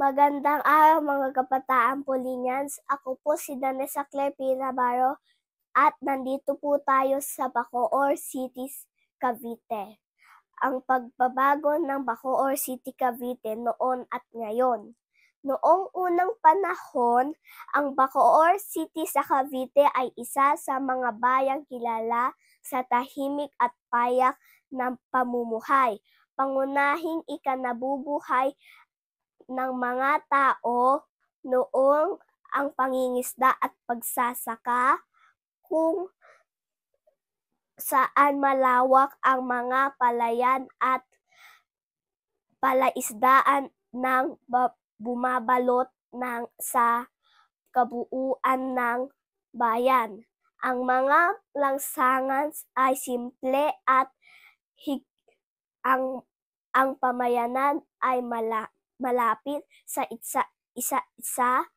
Magandang araw mga kabataan Polinians. Ako po si Danessa Claire P. Navarro at nandito po tayo sa Bacoor City, Cavite. Ang pagbabago ng Bacoor City, Cavite noon at ngayon. Noong unang panahon, ang Bacoor City sa Cavite ay isa sa mga bayang kilala sa tahimik at payak na pamumuhay. Pangunahing ikanabubuhay ng mga tao noong ang pangingisda at pagsasaka, kung saan malawak ang mga palayan at palaisdaan ng bumabalot sa kabuuan ng bayan. Ang mga lansangan ay simple at ang pamayanan ay malapit sa isa-isa.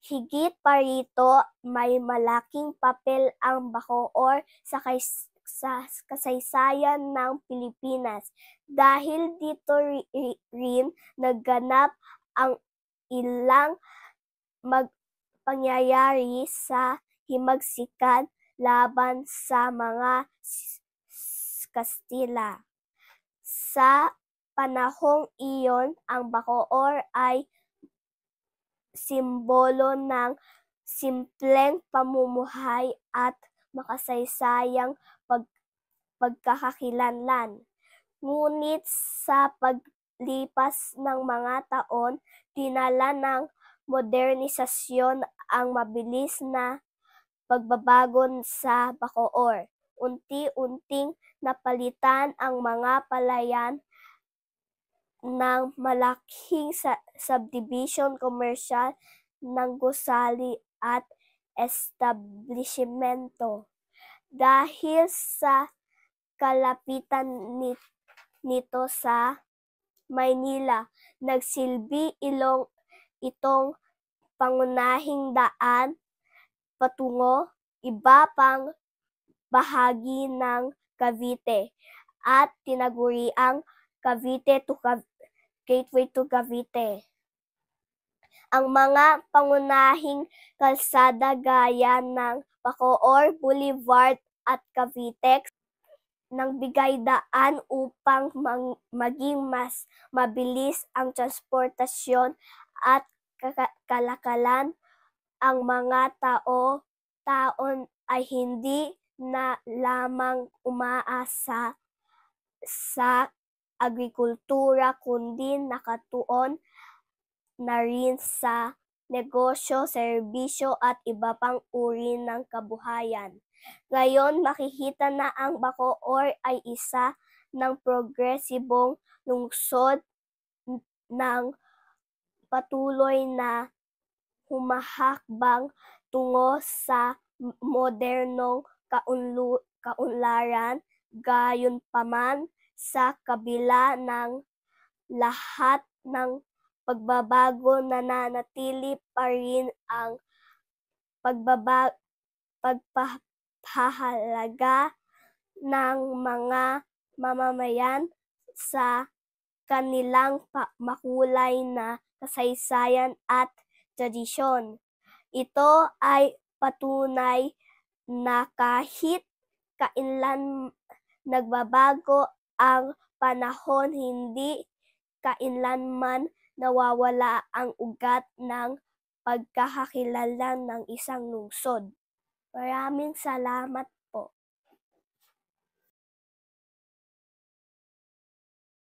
Higit pa rito, may malaking papel ang Bacoor sa kasaysayan ng Pilipinas dahil dito rin nagganap ang ilang pangyayari sa himagsikan laban sa mga Kastila. Sa panahong iyon, ang Bacoor ay simbolo ng simpleng pamumuhay at makasaysayang pagkakakilanlan. Ngunit sa paglipas ng mga taon, dinala ng modernisasyon ang mabilis na pagbabago sa Bacoor. Unti-unting napalitan ang mga palayan ng malaking subdivision, komersyal ng gusali at establishmento. Dahil sa kalapitan nito sa Maynila, nagsilbi itong pangunahing daan patungo iba pang bahagi ng Cavite at tinaguriang Gateway to Cavite. Ang mga pangunahing kalsada gaya ng Bacoor Boulevard at Cavitex nagbigay daan upang maging mas mabilis ang transportasyon at kalakalan. Ang mga taon ay hindi na lamang umaasa sa agrikultura kundi nakatuon na rin sa negosyo, serbisyo at iba pang uri ng kabuhayan. Ngayon, makikita na ang Bacoor ay isa ng progresibong lungsod ng patuloy na humahakbang tungo sa modernong kaunlaran. Gayunpaman, sa kabila ng lahat ng pagbabago, nananatili pa rin ang pagpapahalaga ng mga mamamayan sa kanilang makulay na kasaysayan at tradisyon. Ito ay patunay na kahit kailan nagbabago ang panahon, hindi kailanman nawawala ang ugat ng pagkakakilanlan ng isang lungsod. Maraming salamat